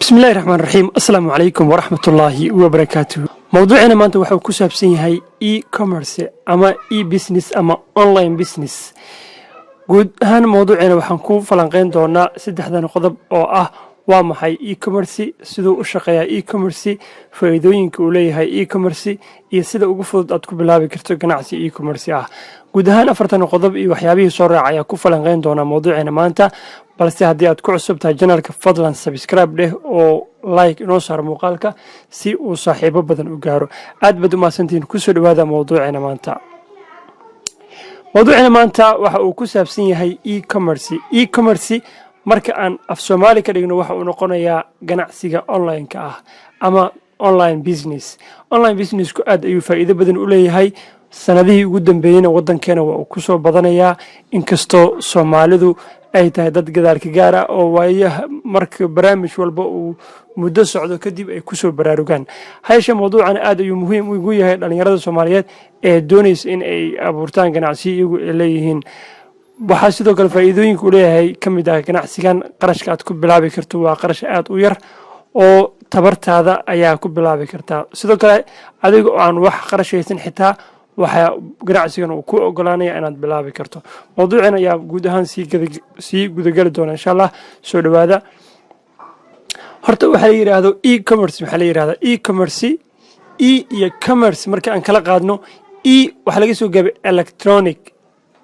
بسم الله الرحمن الرحيم السلام عليكم ورحمة الله وبركاته. موضوعنا ما أنت وحنا كسب سين هاي commerce أما business أما online business. جود هان موضوعنا وحنا كون فلانقين دونا سدحنا نقطب أو ومحي commerce سدو الشقيا commerce فايدوين كولي هاي commerce يسدو وقفض أتكو بلابي كرتو جناعسي commerce جود هان أفرتنا نقطب وحيابيه صار عيا كفلانقين دونا موضوعنا ما أنت balse haddii aad ku cusub tahay janalka fadlan subscribe leh oo like inoo saar muuqaalka si uu saaxiibo badan u gaaro aad baad u mahadsantihiin kusoo dhawaada mowduuceena maanta waxa uu ku saabsan yahay e-commerce marka aan af Soomaali ka dhigno waxa uu noqonayaa ganacsiga online-ka ah ama online business ku aad ayuu faa'iido badan u leeyahay sanadihii ugu dambeeyayna wadankeena waa uu ku soo badanayaa inkastoo Soomaalidu ay tahay dad gadaalka gaar ah oo waayaha marka barnaamij walba uu muddo socdo kadib ay ku soo baraarugaan hay'asha mowduucan aad ayuu muhiim ugu yahay dhalinyarada Soomaaliyeed ee doonaysa in ay abuurtaan ganacsi iyagu leeyihiin waxa sidoo kale faa'iidooyin u leeyahay kamid ah ganacsigan qarashka aad ku bilaabi karto waa qarash aad u yar oo tabartaada ayaa ku bilaabi kartaa sidoo kale adiga oo aan wax qarashaysan xitaa waxa ganacsigan uu ku ogolaanaya inaad bilaabi karto mowduucan ayaa guud ahaan si gudagali doona insha Allah soo dhawaada horta waxa la yiraahdo e-commerce iyo commerce marka aan kala qaadno waxa laga soo gaabay electronic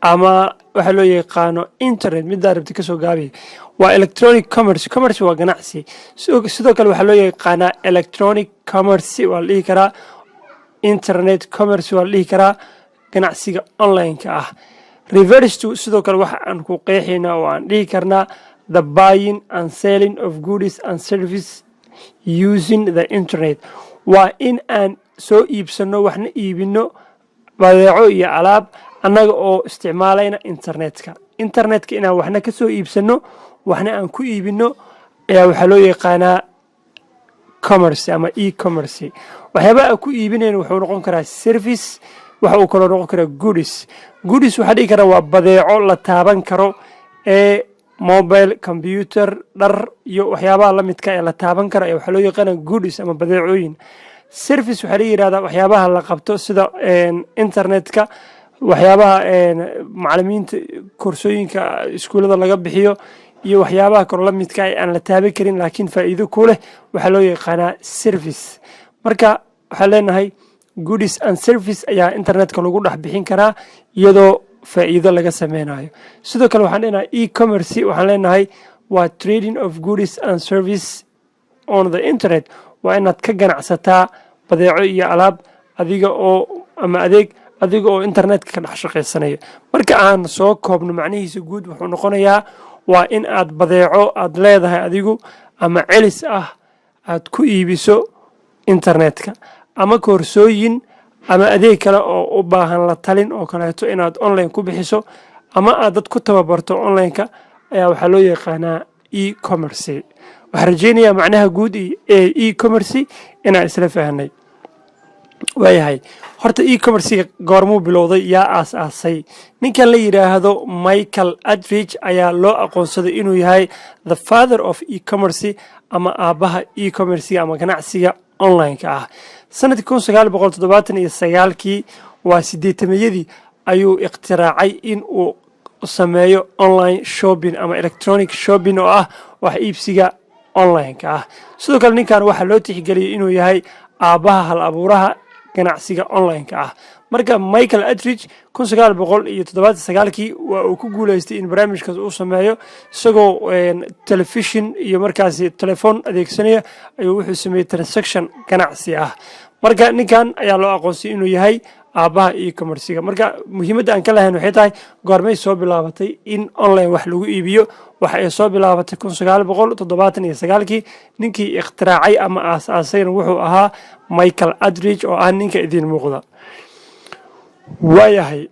ama waxa loo yaqaano internet mid daarabti ka soo gaabay waa electronic commerce waa ganacsi sidoo kale waxa loo yaqaanaa electronic commerce waa la dhihi karaa internet commerce waa la dhihi karaa ganacsiga online-ka ah reverse to sidoo kale waxa aan ku qeexaynaa oo aan dhihi karnaa the buying and selling of goods and services using the internet waa in aan soo iibsano waxna iibino badeeco iyo alaab annaga oo isticmaalayna internetka inaan waxna ka soo iibsano waxna aan ku iibino ayaa waxaa loo yaqaanaa commerce ama e-commerce waxyaabaha ku iibinayna wuxuu noqon karaa service waxa uu kala noqon karaa goods waxa dhigi kara waa badeeco la taaban karo ee mobile computer dhar iyo waxyaabaha la midka ee la taaban karo ee waxa loo yaqaan goods ama badeecooyin service waxa la yiraahdaa waxyaabaha la qabto sida internetka waxyaabaha macallimiinta koorsooyinka iskuulada laga bixiyo iyo waxyaabaha kale la midka aan la taaban karin laakiin faa'iido ku leh waxa loo yaqaanaa service marka waxa leenahay goods and service ayaa internetka lagu dhex bixin karaa iyadoo faa'iido laga sameeyo sidoo kale waxaan leenahay e-commerce waxaan leenahay waa trading of goods and service on the internet waa inaad ka ganacsataa badeeco iyo alaab adiga oo internetka ka dhex shaqaysanayo marka aan soo koobno macnihiisa guud wuxuu noqonayaa waa in aad badeeco aad leedahay adigu ama celis ah aad ku iibiso internetka ama koorsooyin ama adeeg kale oo u baahan la talin oo kaleeto inaad online ku bixiso ama aad dad ku tababarto online-ka ayaa waxaa loo yaqaanaa e-commerce waxaan rajaynayaa macnaha guud ee e-commerce inaan isla fahanay waayahay horta e-commerce goormuu bilowday yaa aasaasay ninkan la yiraahdo Michael Aldrich ayaa loo aqoonsaday inuu yahay the father of e-commerce ama aabaha e-commerce ama ganacsiga online-ka ah sanadkii 1979kii waa 80-yadii ayuu ikhtiraacay in uu sameeyo online shopping ama electronic shopping oo ah wax iibsiga online-ka ah sidoo kale ninkan waxa loo tixgeliyay inuu yahay aabaha hal abuuraha ganacsiga online-ka ah marka Michael Aldrich 1979kii waa uu ku guuleystay in barnaamijkaas uu sameeyo isagoo television iyo markaasi telefoon adeegsanaya ayuu wuxuu sameeyay transaction ganacsi ah marka ninkan ayaa loo aqoonsay inuu yahay aabaha e-commerce marka muhiimadda aan ka lahayn waxay tahay goormay soo bilaabatay in online wax lagu iibiyo waxa ay soo bilaabatay 1979kii ninkii ikhtiraacay ama aasaasayna wuxuu ahaa Michael Aldrich oo ah ninka idin muuqda waayahay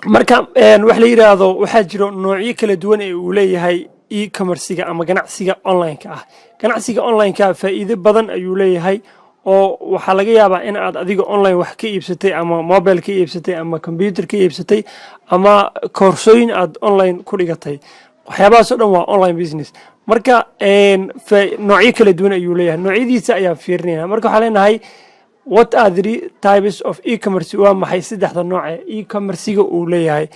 marka wax la yiraahdo waxa jiro noocyo kala duwan ee uu leeyahay e-commerce ama ganacsiga online-ka ah ganacsiga online-ka faa'iido badan ayuu leeyahay oo waxa laga yaabaa in aad adiga online wax ka iibsatay ama mobile ka iibsatay ama computer ka iibsatay ama koorsooyin aad online ku dhigatay waxyaabahaas oo dhan waa online business marka noocyo kala duwan ayuu leeyahay noocyadiisa ayaan fiirinayna marka waxaan leenahay what are the types of e-commerce waa maxay saddexda nooc ee e-commerce-ga uu leeyahay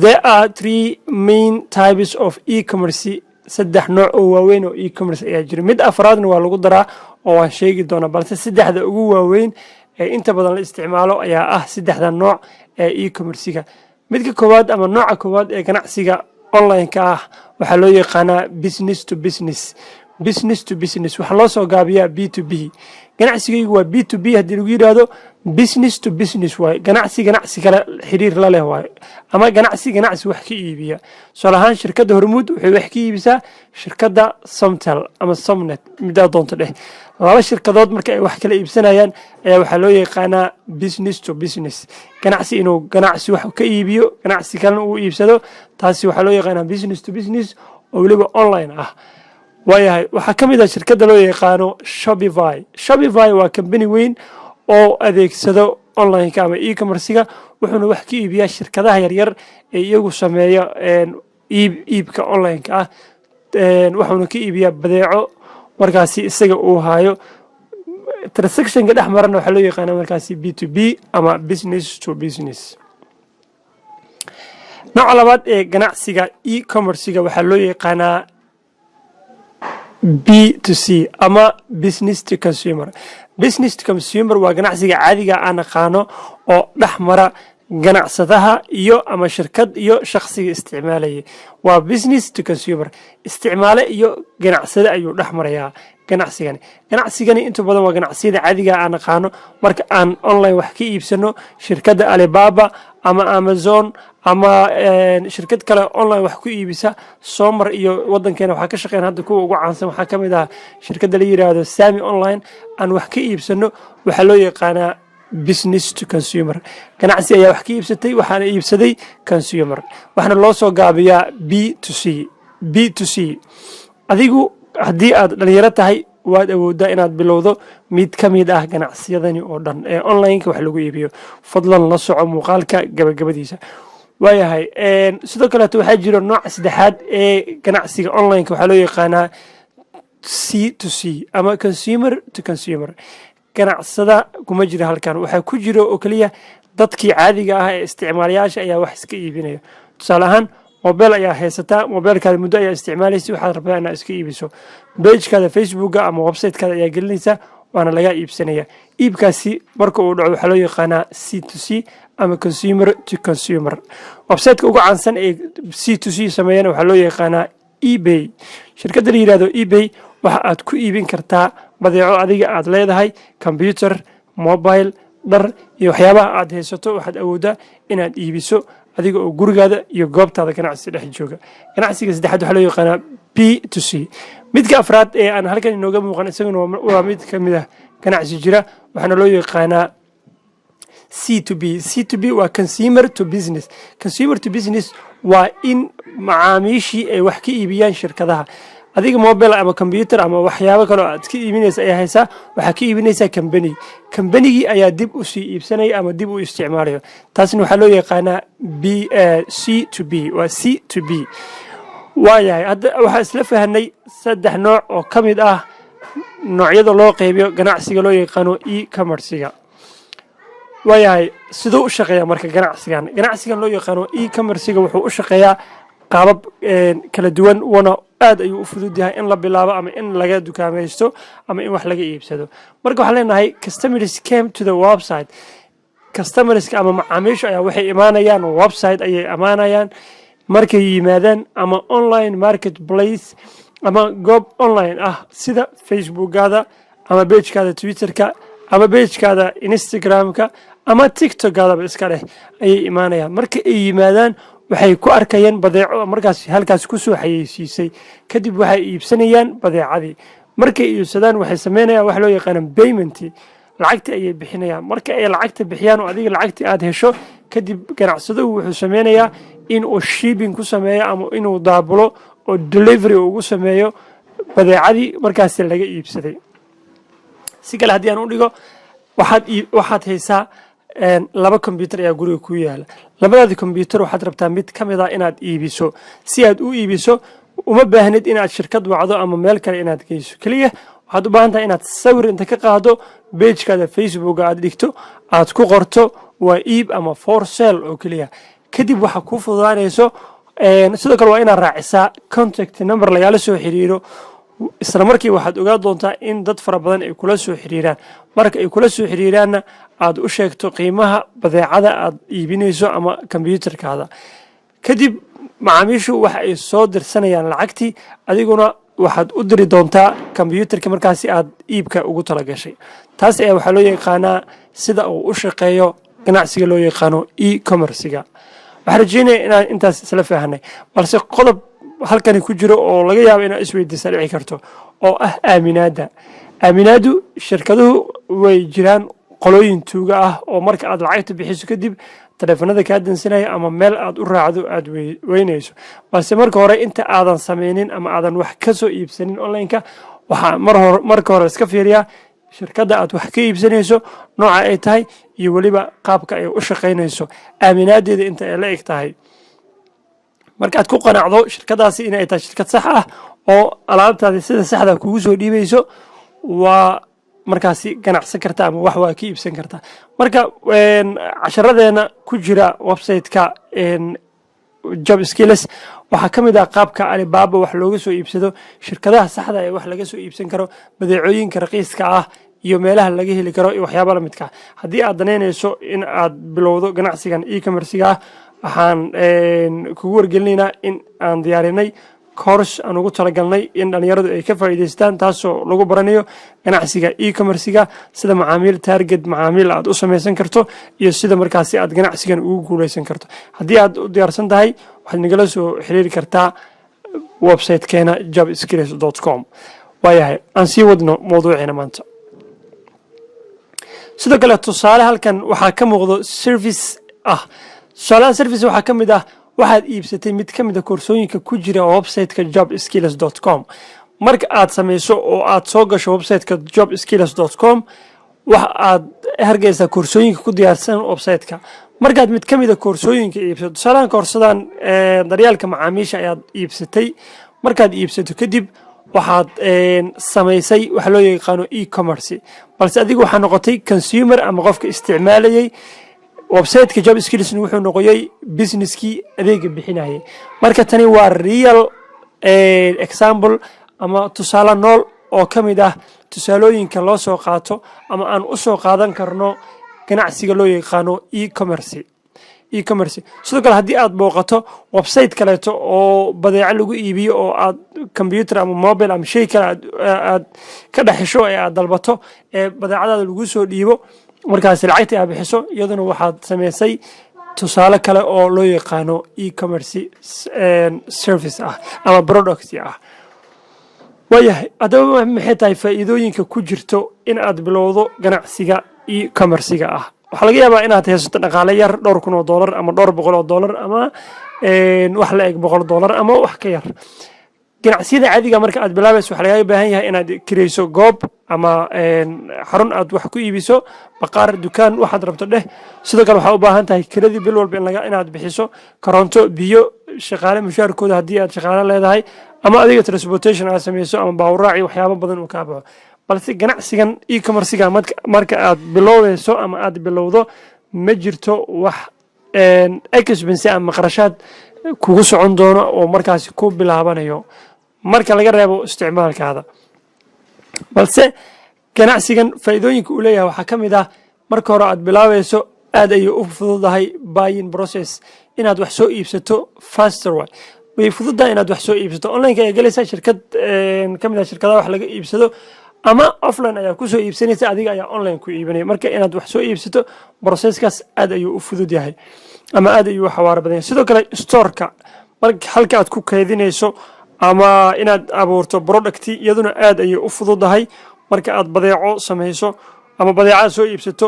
there are three main types of e-commerce saddex nooc oo waaweyn oo e-commerce ayaa jira mid afraadna waa lagu daraa oo waan sheegi doonaa balse saddexda ugu waaweyn ee inta badan la isticmaalo ayaa ah saddexda nooc ee e-commerce-ga midka koowaad ama nooca koowaad ee ganacsiga online-ka ah waxaa loo yaqaanaa business to business business to business waxaa loo soo gaabiyaa B2B ganacsigaygu waa B2B haddii lagu yidhaahdo business to business waaye ganacsi kale xiriir la leh waaye ama ganacsi wax ka iibiya tusaale ahaan shirkadda hormuud waxay wax ka iibisaa shirkadda somtel ama somnet midaa doonto dheh laba shirkadood marka ay wax kala iibsanayaan ayaa waxaa loo yaqaanaa business to business ganacsi inuu ganacsi wax ka iibiyo ganacsi kalena uu iibsado taasi waxaa loo yaqaanaa business to business oo weliba online ah waayahay waxaa ka mid ah shirkadda loo yaqaano Shopify waa company weyn oo adeegsado online-ka ama e-commerce-ga wuxuuna wax ka iibiyaa shirkadaha yaryar ee iyagu sameeya iibka online-ka ah wuxuuna ka iibiyaa badeeco markaasi isaga uu hayo transactionka dhex marana waxaa loo yaqaanaa markaasi B2B ama business to business nooca labaad ee ganacsiga e-commerce-ga waxaa loo yaqaanaa B2C ama business to consumer waa ganacsiga caadiga aan aqaano oo dhex mara ganacsadaha iyo ama shirkad iyo shakhsiga isticmaalaya waa business to consumer isticmaale iyo ganacsade ayuu dhex marayaa ganacsigani inta badan waa ganacsiyada caadiga aan aqaano marka aan online wax ka iibsano shirkadda Alibaba ama Amazon ama shirkad kale online wax ku iibisa Soomar iyo wadankeena waxa ka shaqeyn hadda kuwa ugu caansan waxa kamid ah shirkadda la yiraahdo Sami online aan wax ka iibsano waxa loo yaqaanaa business to consumer ganacsi ayaa wax ka iibsatay waxaana iibsaday consumer waxaana loo soo gaabiyaa B2C adigu haddii aad dhalinyaro tahay waad awoodaa inaad bilowdo mid ka mid ah ganacsiyadani oo dhan ee online-ka wax lagu iibiyo fadlan la soco muuqaalka gabagabadiisa waayahay sidoo kaleeto waxaa jira nooca saddexaad ee ganacsiga online-ka waxaa loo yaqaanaa C2C ama consumer to consumer ganacsada kuma jira halkan waxaa ku jira oo keliya dadkii caadiga ah ee isticmaalayaasha ayaa wax iska iibinaya tusaale ahaan mobile ayaa haysataa mobilekaada muddo ayaa isticmaalaysa waxaad rabtaa inaad iska iibiso pagekaada facebooka ama websitekaada ayaa gelinaysa waana laga iibsanaya iibkaasi marka uu dhaco waxaa loo yaqaanaa C2C ama consumer to consumer websiteka ugu caansan ee C2C sameeyana waxaa loo yaqaanaa eBay shirkadda la yiraahdo eBay waxa aad ku iibin kartaa badeeco adiga aad leedahay computer mobile dhar iyo waxyaabaha aad haysato waxaad awoodaa inaad iibiso adiga oo gurigaada iyo goobtaada ganacsi dhex jooga ganacsiga saddexaad waxaa loo yaqaanaa B2C midka afraad ee aan halkan inooga muuqan isaguna waa mid ka mid ah ganacsi jira waxaana loo yaqaanaa C2B waa consumer to business waa in macaamiishii ay wax ka iibiyaan shirkadaha adiga mobile ama computer ama waxyaabo kale oo aad ka iibinaysa ayaa haysaa waxaa ka iibinaysaa kambanigii ayaa dib u sii iibsanaya ama dib u isticmaalayo taasna waxaa loo yaqaanaa C2B waa C2B waayahay hadda waxaa isla fahanay saddex nooc oo ka mid ah noocyada loo qaybiyo ganacsiga loo yaqaano e-commerce-ga waayahay siduu u shaqeeyaa marka ganacsigan loo yaqaano e-commerce-ga wuxuu u shaqeeyaa qaabab kala duwan wana aad ayuu u fudud yahay in la bilaabo ama in laga dukaamaysto ama in wax laga iibsado marka waxaan leenahay customers came to the website customerska ama macaamiishu ayaa waxay imaanayaan website ayay amaanayaan markay yimaadaan ama online marketplace ama goob online ah sida facebookgaada ama pagekaada twitterka ama pagekaada instagramka ama tiktokgaadaba iska leh ayay imaanayaan marka ay yimaadaan waxay ku arkayaan badeeco markaas halkaas ku soo xayeysiisay kadib waxay iibsanayaan badeecadii markay iibsadaan waxay sameynayaan wax loo yaqaan payment lacagta ayay bixinayaan marka ay lacagta bixiyaan oo adiga lacagta aad hesho kadib ganacsaduhu wuxuu sameynayaa in uu shipping ku sameeyo ama inuu daabulo oo delivery ugu sameeyo badeecadii markaas laga iibsaday si kale haddii aan u dhigo waxaad haysaa laba computer ayaa guriga ku yaala labadaadi computer waxaad rabtaa mid ka mid ah inaad iibiso si aad u iibiso uma baahnid inaad shirkad wacdo ama meel kale inaad geyso keliya waxaad u baahan tahay inaad sawir inta ka qaado pagekaada Facebook aad dhigto aad ku qorto waa iib ama for sale oo keliya kadib waxa kuu fududaanayso sidoo kale waa inaad raacisaa contact number lagala soo xiriiro isla markii waxaad ogaa doontaa in dad fara badan ay kula soo xiriiraan marka ay kula soo xiriiraanna aad u sheegto qiimaha badeecada aad iibinayso ama kombiyuutarkaada kadib macaamiishu waxa ay soo dirsanayaan lacagtii adiguna waxaad u diri doontaa kombiyuutarka markaasi aad iibka ugu talagashay taas ayaa waxaa loo yaqaanaa sida uu u shaqeeyo ganacsiga loo yaqaano e-commerciga waxaan rajeynaya inaan intaas isla faahnay balse qodob halkani ku jiro oo laga yaabo inaad isweydiisa dhici karto oo ah aaminaadu shirkaduhu way jiraan qolooyin tuuga ah oo marka aad lacagta bixiso kadib taleefanada kaa dansanaya ama meel aad u raacdo aad weynayso balse marka hore inta aadan sameynin ama aadan wax ka soo iibsanin onlineka waxaa marka hore iska fiiriyaa shirkadda aad wax ka iibsanayso nooca ay tahay iyo weliba qaabka ay u shaqaynayso aaminaadeeda inta ay la eg tahay markaad ku qanacdo shirkadaasi inay tahay shirkad sax ah oo alaabtaada sida saxda kugu soo dhiibayso waa markaasi ganacsan karta ama wax waa ka iibsan kartaa marka casharadeena ku jira website-ka job skills waxaa ka mid ah qaabka Alibaba wax looga soo iibsado shirkadaha saxda ee wax laga soo iibsan karo badeecooyinka raqiiska ah iyo meelaha laga heli karo iyo waxyaabo la midka haddii aad daneynayso in aad bilowdo ganacsigan e-commerce-ga waxaan kugu wargelinaynaa in aan diyaarinay course aan ugu talagalnay in dhalinyaradu ay ka faa'iidaystaan taasoo lagu baranayo ganacsiga e-commerce-ga sida macaamiil target macaamiil aad u samaysan karto iyo sida markaasi aad ganacsigan ugu guuleysan karto haddii aad u diyaarsan tahay waxaad nagala soo xiriiri kartaa website-keena jobskills.com waayahay aan sii wadno mawduuceena maanta sidoo kale tusaale halkan waxaa ka muuqdo service tusaalaha service waxaa ka mid ah waxaad iibsatay mid ka mid a koorsooyinka ku jira website-ka jobskills.com marka aad samayso oo aad soo gasho website-ka jobskills.com waxa aad hargeysaa koorsooyinka ku diyaarsan website-ka markaad mid ka mid a koorsooyinka iibsato tusaalahan koorsadan daryeelka macaamiisha ayaad iibsatay markaad iibsato kadib waxaad samaysay waxa loo yaqaano e-commerce balse adigu waxaa noqotay consumer ama qofka isticmaalayay website-ka job skills wuxuu noqoyay businesskii adeega bixinayay marka tani waa real example ama tusaale nool oo ka mid ah tusaalooyinka loo soo qaato ama aan u soo qaadan karno ganacsiga loo yaqaano e-commerce sidoo kale haddii aad booqato website kaleeto oo badeeco lagu iibiyo oo aad computer ama mobile ama shay kale aad ka dhaxisho ee aad dalbato ee badeecadaada lagu soo dhiibo markaas lacagta aad bixiso iyaduna waxaad samaysay tusaale kale oo loo yaqaano e-commerce service ah ama product ah waayahay haddaba maxay tahay faa'iidooyinka ku jirto in aad bilowdo ganacsiga e-commerce-ga ah waxaa laga yaabaa inaad haysato dhaqaale yar $2,000 ama $200 ama wax la eg $100 ama wax ka yar ganacsiyada caadiga marka aad bilaabayso waxa laga baahan yahay inaad kireyso goob ama xarun aad wax ku iibiso baqaar dukaan waxaad rabto sidoo kale waxa u baahan tahay kiradii bil walba inaad bixiso koronto biyo shaqaale mushaarkooda haddii aad shaqaale leedahay ama adiga transportation aad samayso ama baawraaci waxyaabo badan uu ka baxo balse ganacsigan e-commerce-ga marka aad bilowdayso ama aad bilowdo ma jirto wax expense ama qarashaad kugu socon doono oo markaasi ku bilaabanayo marka laga reebo isticmaalkaada balse ganacsigan faa'iidooyinka uu leeyahay waxaa ka mid ah marka hore aad bilaabayso aad ayay u fududahay buying process inaad wax soo iibsato faster way fududahay inaad wax soo iibsato online-ka ayaa galaysaa shirkad ka mid ah shirkadaha wax laga iibsado ama offline ayaa ku soo iibsanaysa adiga ayaa online ku iibinaya marka inaad wax soo iibsato processkaas aad ayuu u fudud yahay ama aad ayuu u xawaaro badan yahay sidoo kale store-ka marka halka aad ku kaydinayso ama inaad abuurto product iyaduna aad ayay u fududahay marka aad badeeco samayso ama badeecada soo iibsato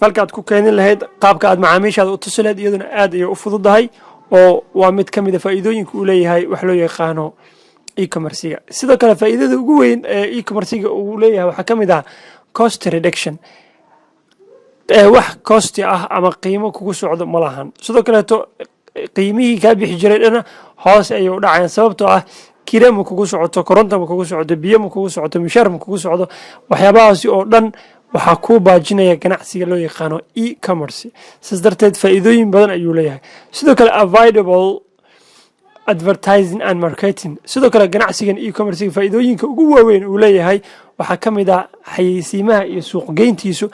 halka aad ku kaydin lahayd qaabka aad macaamiishaada u tusi lahayd iyaduna aad ayay u fududahay oo waa mid ka mid a faa'iidooyinka uu leeyahay wax loo yaqaano e-commerce-ga sidoo kale faa'iidada ugu weyn ee e-commerce-ga uu leeyahay waxaa ka mid ah cost reduction wax cost ah ama qiimo kugu socdo ma lahan sidoo kaleeto qiimihii kaa bixi jiray dhana hoos ayay u dhacayaan sababtoo ah kire ma kugu socoto, koronto ma kugu socoto, biyo ma kugu socoto, mishaar ma kugu socdo. waxyaabahaasi oo dhan waxaa kuu baajinaya ganacsiga loo yaqaano e-commerce. sidaas darteed faa'iidooyin badan ayuu leeyahay. sidoo kale avoidable advertising and marketing, sidoo kale ganacsigan e-commerce faa'iidooyinka ugu waaweyn uu leeyahay waxaa ka mid ah xayeysiimaha iyo suuqgeyntiisu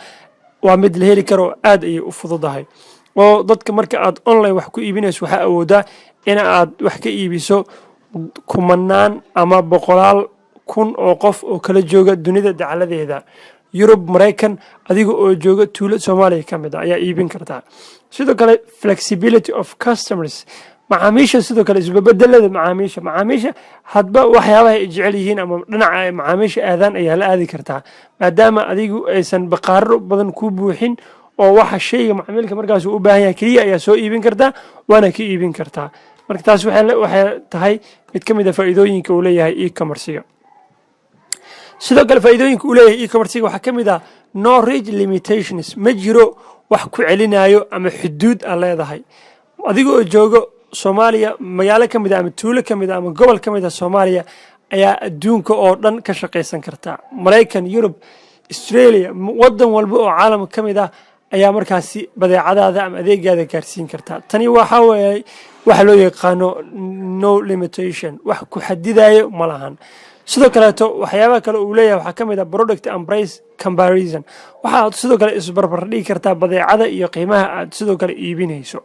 waa mid la heli karo, aad ayay u fududahay. oo dadka marka aad online wax ku iibinayso waxaa awoodaa in aad wax ka iibiso kumanaan ama boqolaal kun oo qof oo kala jooga dunida dacaladeeda, Yurub, Maraykan, adiga oo jooga tuulo Soomaaliya ka mid ah ayaa iibin kartaa. sidoo kale flexibility of customers, macaamiisha sidoo kale isbebedelada macaamiisha hadba waxyaabaha ay jecel yihiin ama dhinaca macaamiisha aadaan ayaa la aadi kartaa, maadaama adigu aysan baqaaro badan ku buuxin oo waxa shayga macaamilka markaas uu u baahan yahay kaliya ayaa soo iibin kartaa, waana ka iibin kartaa. marka taas waxay tahay mid ka mid ah faa'iidooyinka uu leeyahay e-commerce. sidoo kale faa'iidooyinka uu leeyahay e-commerce waxaa ka mid ah no reach limitations, ma jiro wax ku celinayo ama xuduud aan leedahay. adiga oo joogo Soomaaliya, magaalo ka mid ah ama tuulo ka mid ah ama gobol ka mid ah Soomaaliya ayaa adduunka oo dhan ka shaqaysan kartaa. Maraykan, Yurub, Australia, wadan walba oo caalamka ka mid ah ayaa markaasi badeecadaada ama adeegaada gaarsiin kartaa. tani waxa weeye waxa loo yaqaano no limitation, wax ku xadidayo ma lahan. sidoo kaleeto waxyaabaha kale uu leeyahay waxaa ka mid ah product and price comparison, waxaad sidoo kale isbarbar dhigi kartaa badeecada iyo qiimaha aad sidoo kale iibinayso.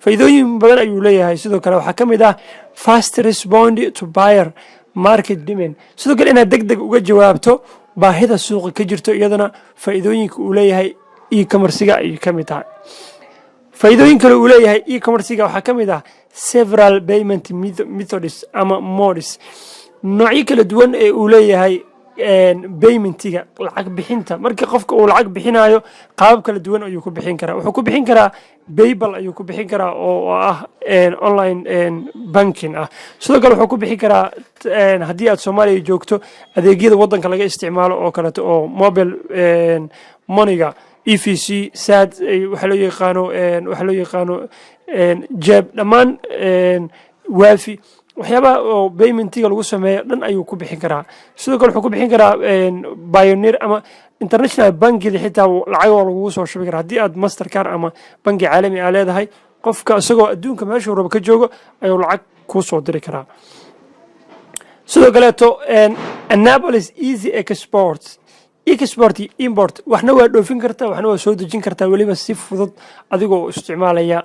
faa'iidooyin badan ayuu leeyahay. sidoo kale waxaa ka mid ah fast respond to buyer market demand, sidoo kale inaad degdeg uga jawaabto baahida suuqa ka jirto, iyadana faa'iidooyinka uu leeyahay e-commerce-ga ay ka mid tahay. faa'iidooyin kale uu leeyahay e-commerce-ga waxaa ka mid ah several payment methods ama modes, noocyo kala duwan ee uu leeyahay paymentiga, lacag bixinta. marka qofka uu lacag bixinayo qaabab kala duwan ayuu ku bixin karaa. wuxuu ku bixin karaa PayPal ayuu ku bixin karaa oo ah online banking ah. sidoo kale wuxuu ku bixin karaa haddii aad Soomaaliya joogto adeegyada wadanka laga isticmaalo oo kaleeto oo mobile moneyga, EVC, SAD, waxa loo yaqaano jeb, dhammaan waafi, waxyaabaha oo paymentiga lagu sameeyo dhan ayuu ku bixin karaa. sidoo kale wuxuu ku bixin karaa Pioneer ama international bankida, xitaa lacag waa lagugu soo shubi karaa haddii aad Mastercard ama banki caalami ah leedahay. qofka isagoo adduunka meeshuu rabo ka joogo ayuu lacag kuu soo diri karaa. sidoo kaleeto Annapolis easy export import, waxna waa dhoofin kartaa, waxna waa soo dejin kartaa, weliba si fudud adigoo isticmaalaya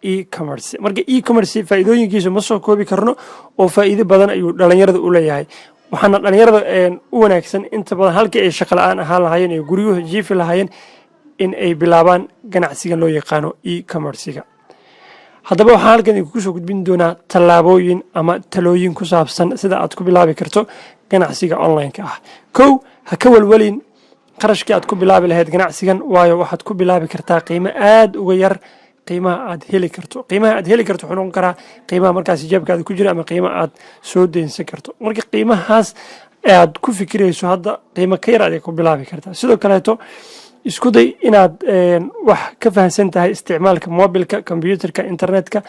e-commerce. marka e-commerce faa'iidooyinkiisa ma soo koobi karno oo faa'iido badan ayuu dhalinyarada u leeyahay. waxaana dhalinyarada u wanaagsan inta badan halkii ay shaqo la'aan ahaan lahaayeen ee guryuhu jiifi lahaayeen in ay bilaabaan ganacsiga loo yaqaano e-commerce-ga. haddaba waxaan halkan idinku soo gudbin doonaa tallaabooyin ama talooyin ku saabsan sida aad ku bilaabi karto ganacsiga online-ka ah. kow, ha ka walwalin qarashkii aad ku bilaabi lahayd ganacsigan, waayo waxaad ku bilaabi kartaa qiimo aad uga yar qiimaha aad heli karto. wuxuu noqon karaa qiimaha markaas jeebkaada ku jira ama qiimaha aad soo deynsan karto. marka qiimahaas aad ku fikirayso hadda qiimo ka yar aad ku bilaabi kartaa. sidoo kaleeto isku day inaad wax ka fahansan tahay isticmaalka mobilka, computerka, internetka,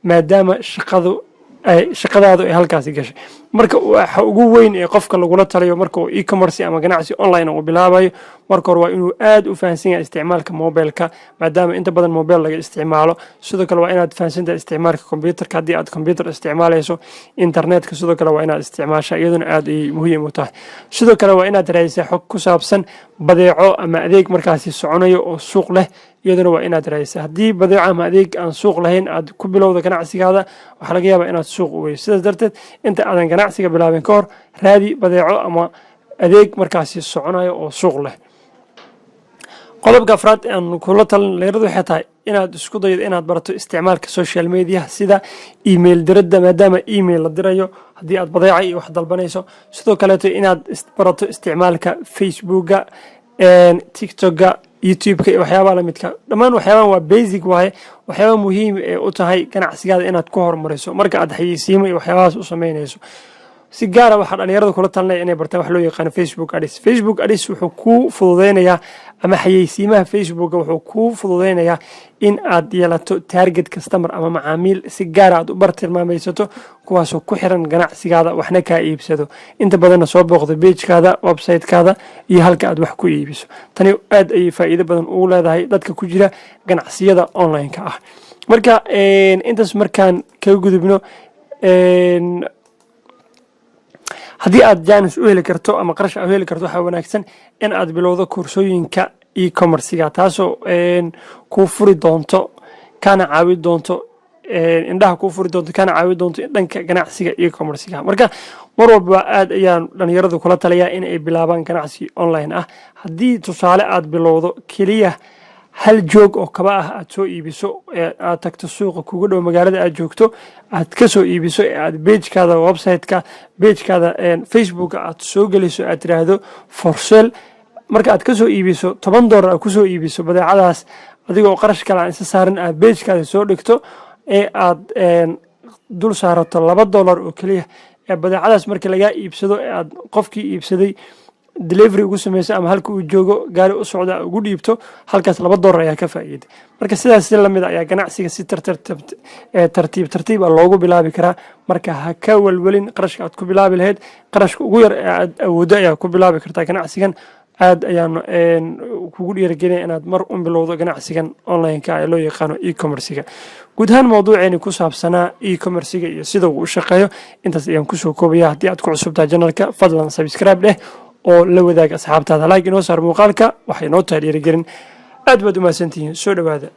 maadaama shaqadaadu ay halkaasi gashay. marka waxa ugu weyn ee qofka lagula taliyo marka uu e-commerce ama ganacsi online uu bilaabayo, marka hore waa inuu aad u fahansan yahay isticmaalka mobilka, maadaama inta badan mobile laga isticmaalo. sidoo kale waa inaad fahansan tahay isticmaalka computerka haddii aad computer isticmaalayso. internetka sidoo kale waa inaad isticmaashaa, iyaduna aad ay muhiim u tahay. sidoo kale waa inaad raadisaa xog ku saabsan badeeco ama adeeg markaasi soconayo oo suuq leh, iyaduna waa inaad raadisaa. haddii badeeco ama adeeg aan suuq lahayn aad ku bilowda ganacsigaada, waxaa laga yaabaa inaad suuq u weyso. sidaas darteed inta aadan ganacsiga bilaabin ka hor raadi badeeco ama adeeg markaasi soconayo oo suuq leh. qodobka afraad aan kula talin dhalinyaradu waxay tahay inaad isku daydo inaad barato isticmaalka social media sida email diridda, maadaama email la dirayo haddii aad badeeco iyo wax dalbanayso. sidoo kaleeto inaad barato isticmaalka Facebooka, TikToka, YouTube-ka iyo waxyaabaha la midka. dhammaan waxyaabahan waa basic waaye, waxyaaba muhiim ee u tahay ganacsigaada inaad ku horumariso marka aad xayeysiimo iyo waxyaabahaas u samaynayso. si gaara waxaa dhalinyarada kula talinaya inay bartaan wax loo yaqaano Facebook Ads. Facebook Ads wuxuu kuu fududeynayaa ama xayeysiimaha Facebook wuxuu kuu fududeynayaa in aad yeelato target customer ama macaamiil si gaar ah aad u bartilmaamaysato kuwaasoo ku xiran ganacsigaada waxna kaa iibsado. Inta badanna soo booqdo page-kaada, website-kaada iyo halka aad wax ku iibiso. Tani aad ay faa'iido badan ugu leedahay dadka ku jira ganacsiyada online-ka ah. Marka intaas markaan kaga gudubno haddii aad jaanis u heli karto ama qarash u heli karto waxaa wanaagsan in aad bilowdo koorsooyinka e-commerce-ga taasoo kuu furi doonto kana caawi doonto indhaha kuu furi doonto kana caawi doonto dhanka ganacsiga e-commerce-ga. Marka mar walba aad ayaan dhalinyaradu kula taliyaa in ay bilaabaan ganacsi online ah. Haddii tusaale aad bilowdo keliya hal joog oo kaba ah aad soo iibiso aad tagto suuqa kugu dhow magaalada aad joogto aad ka soo iibiso aad page-kaada website-ka page-kaada Facebook aad soo geliso aad tiraahdo for sale marka aad ka soo iibiso $10 aad ku soo iibiso badeecadaas adigoo qarash kale aan isa saarin aad page-kaada soo dhigto aad dul saarato $2 oo kaliya badeecadaas marka laga iibsado aad qofkii iibsaday delivery ugu sameeyay ama halka uu joogo gaari u socda ugu dhiibto halkaas $2 ayaa ka faa'iiday. Marka sidaas la mid ayaa ganacsiga si tartiib loogu bilaabi karaa. Marka ha ka walwalin qarashka aad ku bilaabi lahayd qarashka ugu yar aad awoodo ayaa ku bilaabi kartaa ganacsigan. aad ayaan kugu dhiirigelinaya inaad mar u bilowdo ganacsigan online-ka ee loo yaqaano e-commerce-ga. guud ahaan mawduuceeni ku saabsanaa e-commerce-ga iyo sida uu u shaqeeyo intaas ayaan kusoo koobaya. Haddii aad ku cusubtahay channelka fadlan subscribe dheh oo la wadaag asxaabtaada like inoo saar muuqaalka waxay noo tahay dhiirigelin. aad baad u mahadsantihiin. soo dhawaada.